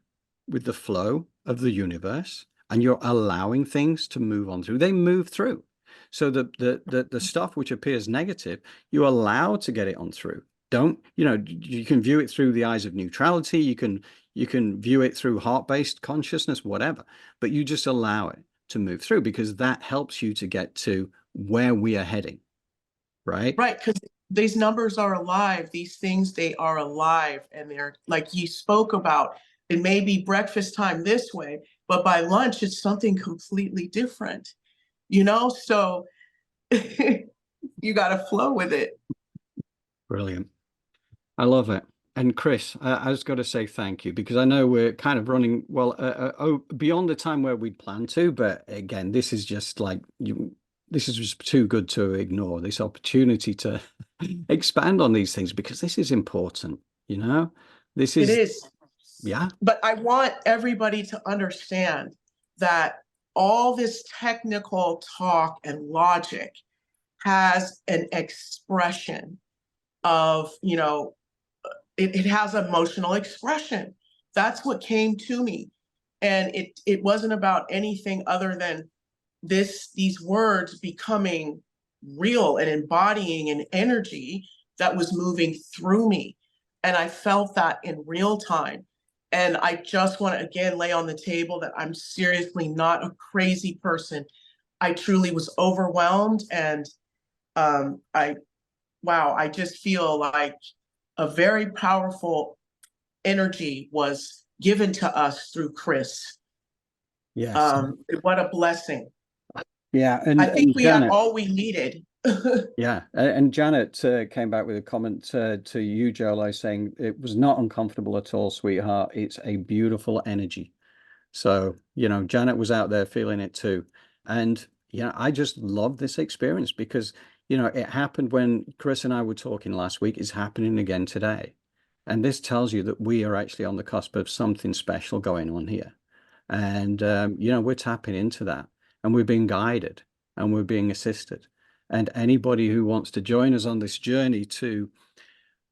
with the flow of the universe and you're allowing things to move on through, they move through. So the stuff which appears negative, you allow to get it on through. You can view it through the eyes of neutrality. You can view it through heart-based consciousness, whatever, but you just allow it to move through, because that helps you to get to where we are heading. Right. Right. Because these numbers are alive. These things, they are alive. And they're, like you spoke about, it may be breakfast time this way, but by lunch, it's something completely different, so you got to flow with it. Brilliant. I love it. And Chris, I just got to say thank you, because I know we're kind of running beyond the time where we'd planned to. But again, this is just like this is just too good to ignore, this opportunity to expand on these things, because this is important. This is. It is. Yeah. But I want everybody to understand that all this technical talk and logic has an expression of, it has emotional expression. That's what came to me. And it wasn't about anything other than these words becoming real and embodying an energy that was moving through me. And I felt that in real time. And I just want to again lay on the table that I'm seriously not a crazy person. I truly was overwhelmed, and I just feel like a very powerful energy was given to us through Chris. Yes. What a blessing. Yeah. And I think we Janet, had all we needed. yeah. And Janet came back with a comment to you, Jolé, saying it was not uncomfortable at all, sweetheart. It's a beautiful energy. So, Janet was out there feeling it too. And, I just love this experience, because, it happened when Chris and I were talking last week. It's happening again today. And this tells you that we are actually on the cusp of something special going on here. And, we're tapping into that, and we're being guided, and we're being assisted. And anybody who wants to join us on this journey to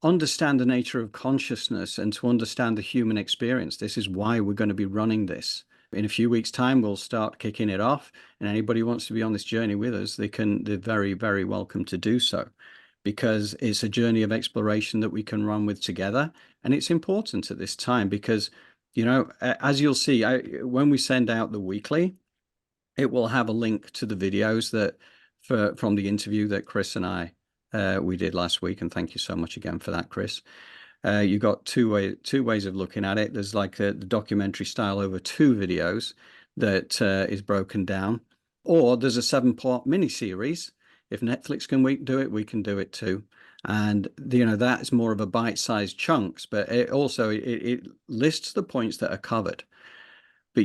understand the nature of consciousness and to understand the human experience, this is why we're going to be running this. In a few weeks' time, we'll start kicking it off. And anybody who wants to be on this journey with us, they're very, very welcome to do so, because it's a journey of exploration that we can run with together. And it's important at this time because, as you'll see, when we send out the weekly, it will have a link to the videos from the interview that Chris and I we did last week. And thank you so much again for that, Chris. You got two ways of looking at it. There's like the documentary style over 2 videos that is broken down, or there's a 7-part mini series If Netflix can do it, we can do it too. And that's more of a bite-sized chunks, but it also it lists the points that are covered. But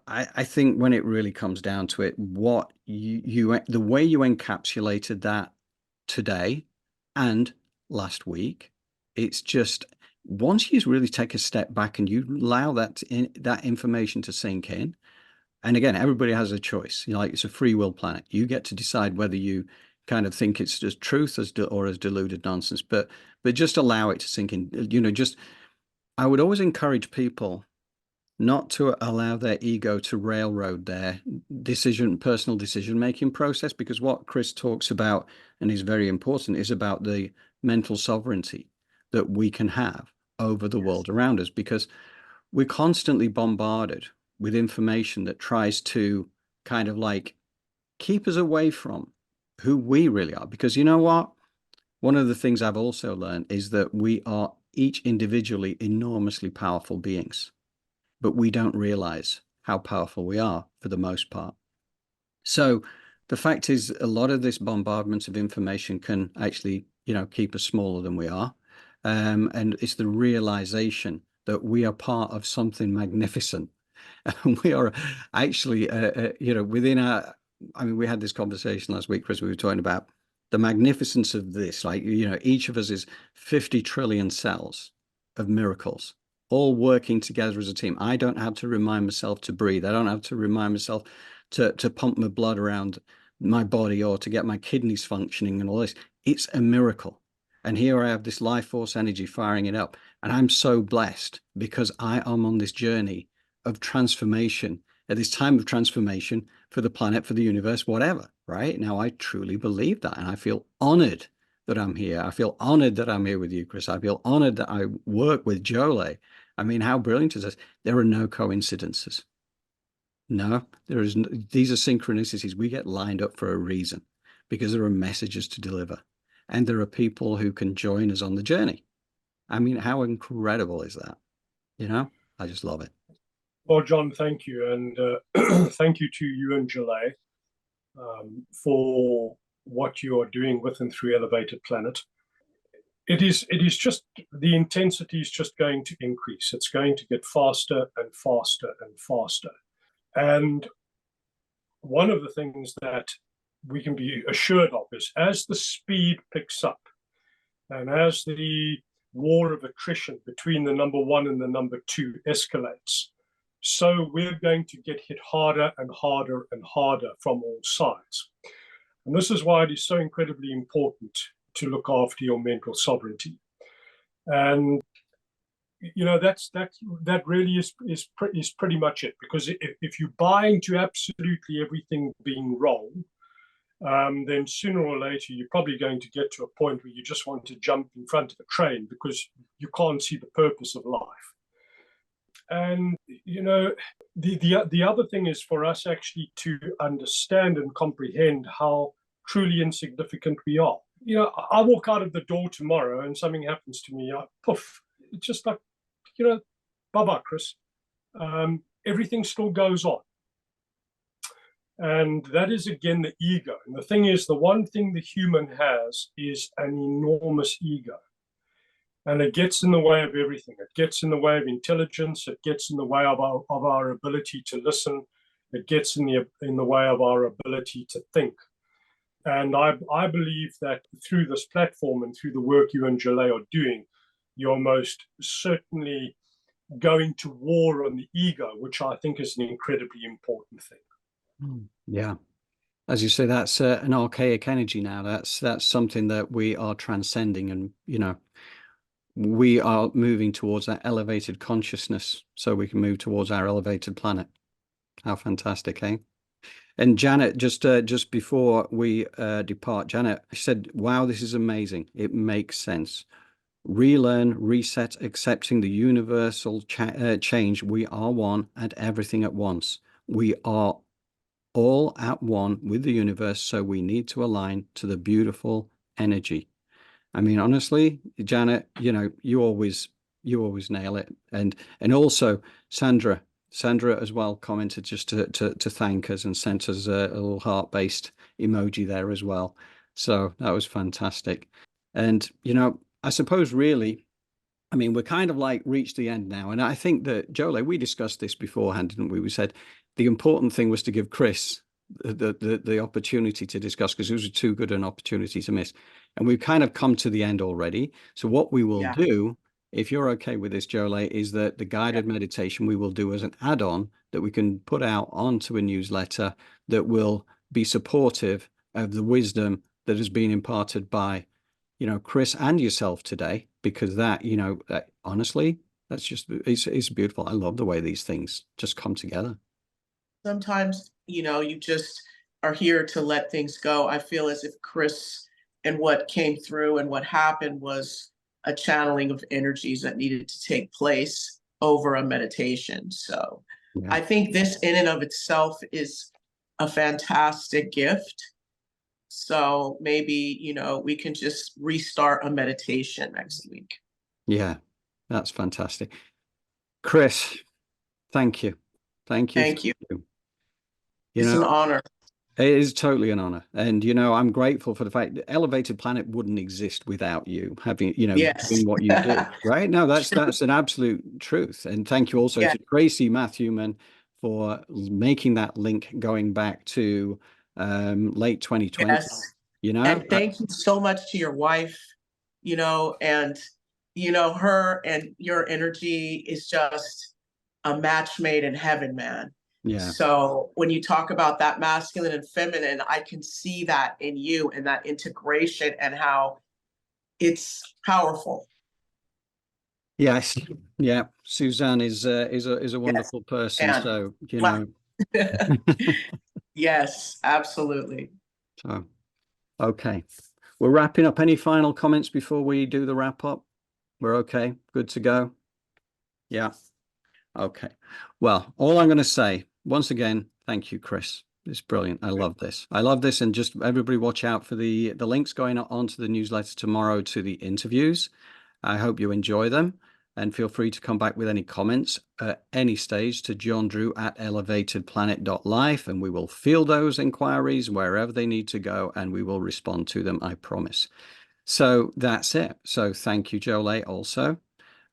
I think when it really comes down to it, what the way you encapsulated that today and last week, it's just once you really take a step back and you allow that information to sink in. And again, everybody has a choice. Like, it's a free will planet. You get to decide whether you kind of think it's just truth or as deluded nonsense. But just allow it to sink in. Just I would always encourage people not to allow their ego to railroad their personal decision-making process, because what Chris talks about, and is very important, is about the mental sovereignty that we can have over the world around us, because we're constantly bombarded with information that tries to kind of like keep us away from who we really are. Because you know what? One of the things I've also learned is that we are each individually enormously powerful beings, but we don't realize how powerful we are for the most part. So the fact is, a lot of this bombardment of information can actually, keep us smaller than we are. And it's the realization that we are part of something magnificent. And we are actually, within we had this conversation last week, Chris, we were talking about the magnificence of this. Like, each of us is 50 trillion cells of miracles, all working together as a team. I don't have to remind myself to breathe. I don't have to remind myself to pump my blood around my body or to get my kidneys functioning and all this. It's a miracle. And here I have this life force energy firing it up. And I'm so blessed because I am on this journey of transformation, at this time of transformation for the planet, for the universe, whatever, right? Now, I truly believe that. And I feel honored that I'm here. I feel honored that I'm here with you, Chris. I feel honored that I work with Jolé. I mean, how brilliant is this? There are no coincidences. No, these are synchronicities. We get lined up for a reason, because there are messages to deliver. And there are people who can join us on the journey. I mean, how incredible is that? I just love it. Well, John, thank you. And thank you to you and Jolé for what you are doing with and through Elevated Planet. It is just, the intensity is just going to increase. It's going to get faster and faster and faster. And one of the things that we can be assured of is, as the speed picks up and as the war of attrition between the number one and the number two escalates, so we're going to get hit harder and harder and harder from all sides. And this is why it is so incredibly important to look after your mental sovereignty. And that really is pretty much it. Because if you buy into absolutely everything being wrong, then sooner or later you're probably going to get to a point where you just want to jump in front of a train because you can't see the purpose of life. And the other thing is for us actually to understand and comprehend how truly insignificant we are. I walk out of the door tomorrow and something happens to me, poof, it's just like, bye-bye, Chris. Everything still goes on. And that is, again, the ego. And the thing is, the one thing the human has is an enormous ego. And it gets in the way of everything. It gets in the way of intelligence. It gets in the way of our ability to listen. It gets in the way of our ability to think. And I believe that through this platform and through the work you and Jolé are doing, you're most certainly going to war on the ego, which I think is an incredibly important thing. Yeah. As you say, that's an archaic energy now. That's something that we are transcending, and we are moving towards that elevated consciousness so we can move towards our elevated planet. How fantastic, eh? And Janet, just before we depart, Janet said, wow, this is amazing. It makes sense. Relearn, reset, accepting the universal change. We are one and everything at once. We are all at one with the universe, so we need to align to the beautiful energy. I mean, honestly, Janet, you always nail it. And also Sandra as well commented just to thank us and sent us a little heart-based emoji there as well. So that was fantastic. And, you know, I suppose really, I mean, we're kind of like reached the end now. And I think that, Jolé, we discussed this beforehand, didn't we? We said the important thing was to give Chris the opportunity to discuss, because it was too good an opportunity to miss. And we've kind of come to the end already. So what we will do, if you're okay with this, Jolé, is that the guided meditation we will do as an add-on that we can put out onto a newsletter that will be supportive of the wisdom that has been imparted by, you know, Chris and yourself today, because that, you know, honestly, that's just, it's beautiful. I love the way these things just come together. Sometimes, you know, you just are here to let things go. I feel as if Chris and what came through and what happened was a channeling of energies that needed to take place over a meditation. So I think this in and of itself is a fantastic gift. So maybe, you know, we can just restart a meditation next week. Yeah, that's fantastic. Chris, thank you. Thank you. Thank you. You It's an honor. It is totally an honor. And, you know, I'm grateful for the fact that Elevated Planet wouldn't exist without you having, you know, doing what you do, right? No, that's an absolute truth. And thank you also to Tracy Matthewman for making that link going back to late 2020. Yes. You know, and thank you so much to your wife, you know, and, you know, her and your energy is just a match made in heaven, man. Yeah. So when you talk about that masculine and feminine, I can see that in you and that integration and how it's powerful. Yes. Yeah. Suzanne is a wonderful person. And so, you know. Yes, absolutely. So, okay. We're wrapping up. Any final comments before we do the wrap up? We're okay. Good to go. Yeah. Okay. Well, all I'm going to say, once again, thank you, Chris. It's brilliant. I love this. I love this. And just everybody watch out for the links going onto the newsletter tomorrow to the interviews. I hope you enjoy them, and feel free to come back with any comments at any stage to johndrew@elevatedplanet.life, and we will field those inquiries wherever they need to go, and we will respond to them, I promise. So that's it. So thank you, Jolé, also.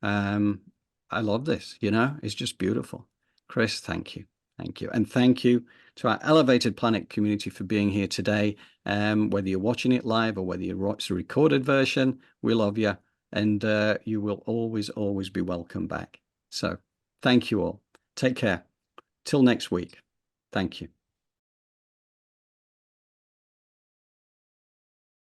I love this, you know, it's just beautiful. Chris, thank you. Thank you. And thank you to our Elevated Planet community for being here today. Whether you're watching it live or whether you watch the recorded version, we love you. And you will always, always be welcome back. So thank you all. Take care. Till next week. Thank you.